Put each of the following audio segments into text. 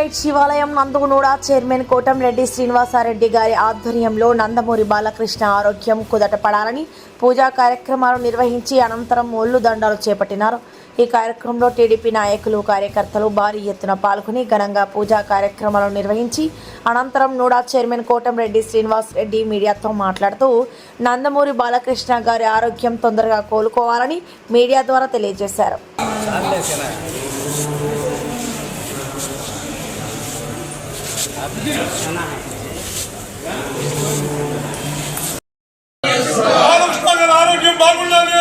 Night శివాలయం నందునూడ chairman Kotamreddy Srinivasa Reddy గారి ఆధ్వర్యంలో నందమూరి బాలకృష్ణ ఆరోగ్యం కుదటపడాలని పూజా కార్యక్రమాలు నిర్వహించి అనంతరం ఒళ్ళు దండాలు చేపట్టినారు. ఈ కార్యక్రమంలో టీడీపీ నాయకులు కార్యకర్తలు భారీ ఎత్తున పాల్గొని ఘనంగా పూజా కార్యక్రమాలు నిర్వహించి అనంతరం నూడా చైర్మన్ కోటంరెడ్డి శ్రీనివాసరెడ్డి మీడియాతో మాట్లాడుతూ నందమూరి బాలకృష్ణ గారి ఆరోగ్యం తొందరగా కోలుకోవాలని మీడియా ద్వారా తెలియజేశారు. ఆరోగ్యం బాగుండాలి,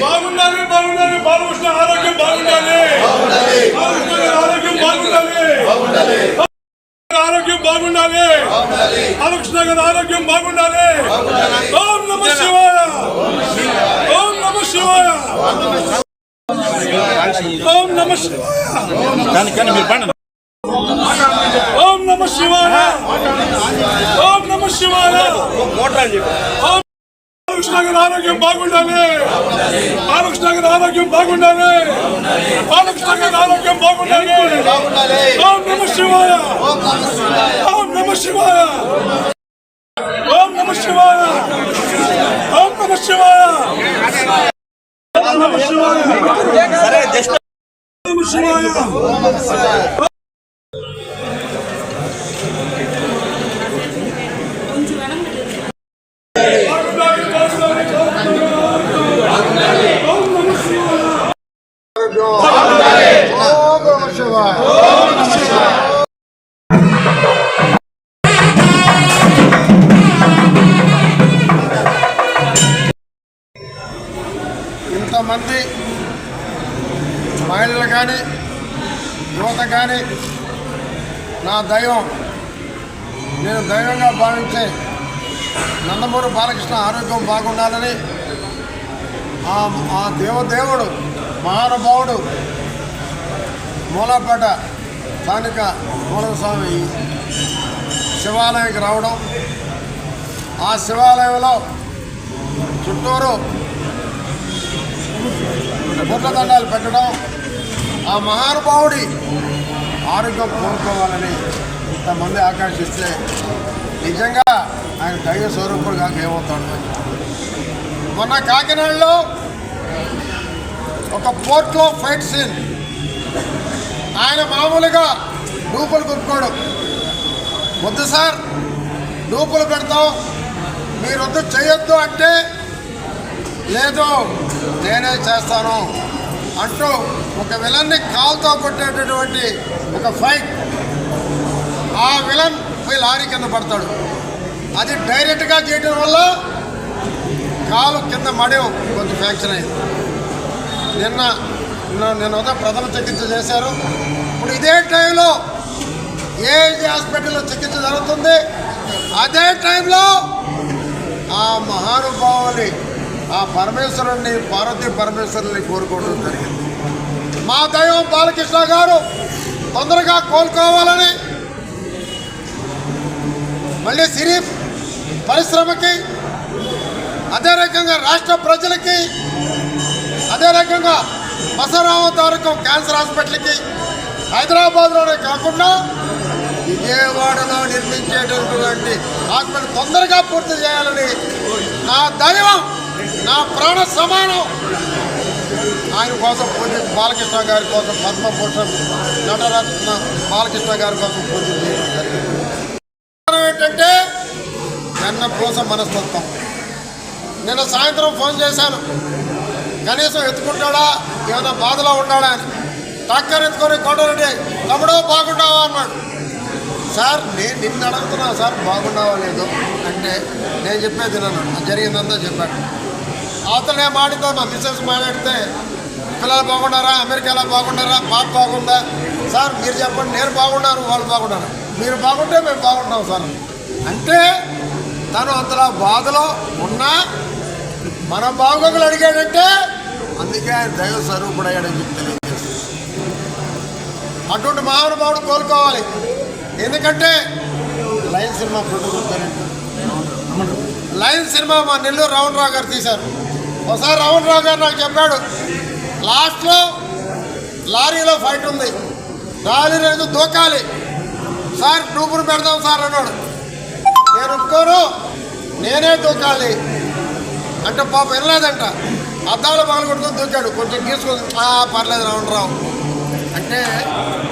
బాగుండాలి, బాగుండాలి. బాలకృష్ణ ఆరోగ్యం బాగుండాలి, ఆరోగ్యం బాగుండాలి, ఆరోగ్యం బాగుండాలి. బాలకృష్ణ గారి ఆరోగ్యం బాగుండాలి. ఓం నమః శివాయ, ఓం నమః శివాయ, ఓం నమః శివాయ, ఓం నమః శివాయ, ఓం నమః శివాయ. బాలకృష్ణ గారి ఆరోగ్యం బాగుండాలి, బాలకృష్ణ గారి ఆరోగ్యం బాగుండాలి, బాలకృష్ణ గారి ఆరోగ్యం బాగుండాలి. ఓం నమః శివాయ, ఓం నమః శివాయ, ఓం నమః శివాయ, ఓం నమః శివాయ, ఓం నమః శివాయ. ఇంతమంది మహిళలు కానీ యువత కానీ నా దైవం, నేను దైవంగా భావించే నందమూరి బాలకృష్ణ ఆరోగ్యం బాగుండాలని ఆ దేవదేవుడు మహానుభావుడు మూలపేట స్థానిక మూలస్వామి శివాలయానికి రావడం, ఆ శివాలయంలో చుట్టూరు బుర్రదండాలు పెట్టడం, ఆ మహానుభావుడి ఆరోగ్యం కోరుకోవాలని ఇంతమంది ఆకాంక్షిస్తే నిజంగా ఆయన దైవ స్వరూపుడు కాక ఏమవుతాడు. మొన్న కాకినాడలో ఒక పోర్ట్లో ఫైట్ సీన్, ఆయన మామూలుగా డూపులు కొనుక్కోడు. వద్దు సార్, డూపులు పెడతాం, మీరు వద్దు చేయొద్దు అంటే లేదు నేనే చేస్తాను అంటూ ఒక విలన్ని కాలుతో కొట్టేటటువంటి ఒక ఫైట్, ఆ విలన్ పోయి లారీ కింద పడతాడు. అది డైరెక్ట్గా చేయడం వల్ల కాలు కింద మడియం కొంచెం ఫ్రాక్చర్ అయింది. నిన్న ఉదయం ప్రథమ చికిత్స చేశారు. ఇప్పుడు ఇదే టైంలో ఏజీ హాస్పిటల్లో చికిత్స జరుగుతుంది. అదే టైంలో ఆ మహానుభావుని, ఆ పరమేశ్వరుణ్ణి, పార్వతీ పరమేశ్వరుని కోరుకోవడం జరిగింది. మా దైవం బాలకృష్ణ గారు తొందరగా కోలుకోవాలని, మళ్ళీ సినీ పరిశ్రమకి, అదే రకంగా రాష్ట్ర ప్రజలకి, అదే రకంగా బసరామ తారకం క్యాన్సర్ హాస్పిటల్కి హైదరాబాద్లోనే కాకుండా విజయవాడలో నిర్మించేటటువంటి హాస్పిటల్ తొందరగా పూర్తి చేయాలని నా దైవం, నా ప్రాణ సమానం ఆయన కోసం పూజ, బాలకృష్ణ గారి కోసం పద్మభూషణ్ నటరత్న బాలకృష్ణ గారి కోసం పూజ చేయడం జరిగింది. ఏంటంటే నిన్న పూస మనస్తత్వం. నిన్న సాయంత్రం ఫోన్ చేశాను, కనీసం ఎత్తుకుంటాడా, ఏమైనా బాధలో ఉన్నాడా అని. టక్కర్ ఎత్తుకొని కోటరెడ్డి తమ్ముడో బాగుంటావా అన్నాడు. సార్ నేను నిన్ను అడుగుతున్నా సార్ బాగుండావా లేదు అంటే నేను చెప్పేది నన్ను జరిగిందంతా చెప్పాను. అవతలనే మాడితో మా మిస్సెస్ మాట్లాడితే పిల్లలు బాగున్నారా, అమెరికాలో బాగున్నారా, పాప బాగుందా, సార్ మీరు చెప్పండి, నేను బాగున్నాను వాళ్ళు బాగున్నారు, మీరు బాగుంటే మేము బాగుంటాం సార్ అంటే తను అంతలా బాధలో ఉన్నా మన బాగోగులు అడిగాడంటే అందుకే ఆయన దైవ స్వరూపుడు అయ్యాడని చెప్పి తెలియజేస్తుంది. అటువంటి మహానుభావుడు కోలుకోవాలి. ఎందుకంటే line cinema producer, line cinema మా నెల్లూరు రావణ్ రావు గారు తీశారు. ఒకసారి రావణ్ రావు గారు నాకు చెప్పాడు, లాస్ట్లో లారీలో ఫైట్ ఉంది, రాలి రేసు దూకాలి. సార్ డూపులు పెడదాం సార్ అన్నాడు. నేను ఒప్పుకోను, నేనే దూకాలి అంటే పాప వెళ్ళలేదంట. అద్దాలు పగలు కొట్టుకొని దూకాడు. కొంచెం గీసుకొని పర్లేదు రావు అంటే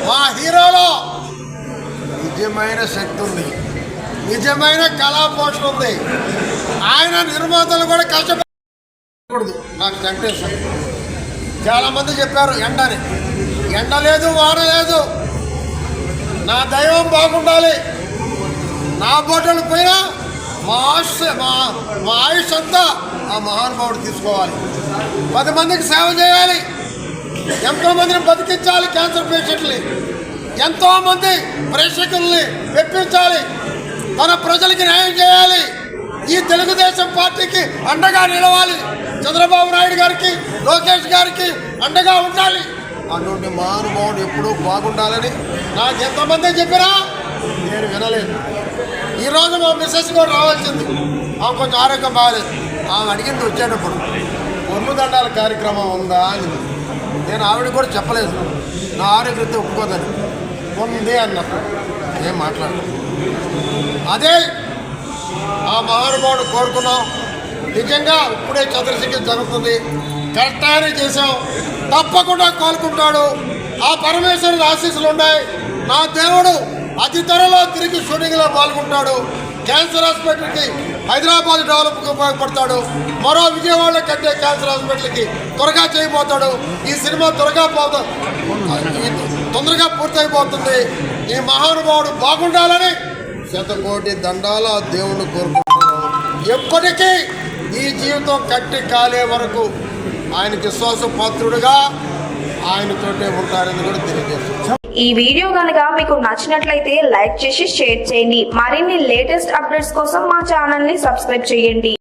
మా హీరోలో నిజమైన శక్తి ఉంది, నిజమైన కళా పోషణ ఉంది. ఆయన నిర్మాతలు కూడా కష్టపడకూడదు. నాకు వెంకటేశ్వర చాలామంది చెప్పారు ఎండని. ఎండ లేదు, వాన లేదు, నా దైవం బాగుండాలి. నా బోటలు పోయినా మా ఆయుష్ అంతా ఆ మహానుభావుడు తీసుకోవాలి. 10 మందికి సేవ చేయాలి, ఎంతోమందిని బతికించాలి. క్యాన్సర్ పేషెంట్ని, ఎంతోమంది ప్రేక్షకుల్ని మెప్పించాలి. మన ప్రజలకి న్యాయం చేయాలి. ఈ తెలుగుదేశం పార్టీకి అండగా నిలవాలి. చంద్రబాబు నాయుడు గారికి, లోకేష్ గారికి అండగా ఉండాలి. అటువంటి మహానుభావుడు ఎప్పుడూ బాగుండాలని నాకు ఎంతమంది చెప్పినా నేను వినలేదు. ఈరోజు మా మిస్సెస్ కూడా రావాల్సింది. ఆమె కొంచెం ఆరోగ్యం బాగాలేదు. ఆమె అడిగింది వచ్చేటప్పుడు ఒళ్ళు దండాల కార్యక్రమం ఉందా అని. నేను ఆవిడ కూడా చెప్పలేదు, నా ఆరోగ్యంతో ఒప్పుకోదని. ఉంది అన్న ఏం మాట్లాడు. అదే ఆ మహానుభావుడు కోరుకున్నాం. నిజంగా ఇప్పుడే చంద్రశేఖర్ జరుగుతుంది. కరెక్ట్గానే చేసాం. తప్పకుండా కోలుకుంటాడు. ఆ పరమేశ్వరుడు ఆశీస్సులు ఉన్నాయి. నా దేవుడు అతి త్వరలో తిరిగి షూటింగ్లో పాల్గొంటాడు. క్యాన్సర్ హాస్పిటల్కి హైదరాబాద్ డెవలప్కి ఉపయోగపడతాడు. మరో విజయవాడలో కట్టే క్యాన్సర్ హాస్పిటల్కి త్వరగా చేయబోతాడు. ఈ సినిమా తొందరగా పూర్తయిపోతుంది. ఈ మహానుభావుడు బాగుండాలని 100 కోటి దండాల దేవుణ్ణి కోరుకుంటున్నాను. ఎప్పటికీ ఈ జీవితం కట్టి కాలే వరకు ఆయనకి విశ్వాసపాత్రుడుగా ఆయనతోటే ఉంటారని కూడా తెలియజేస్తాను. ఈ వీడియో కనుక మీకు నచ్చినట్లయితే లైక్ చేసి షేర్ చేయండి. మరిన్ని లేటెస్ట్ అప్డేట్స్ కోసం మా ఛానల్ ని సబ్స్క్రైబ్ చేయండి.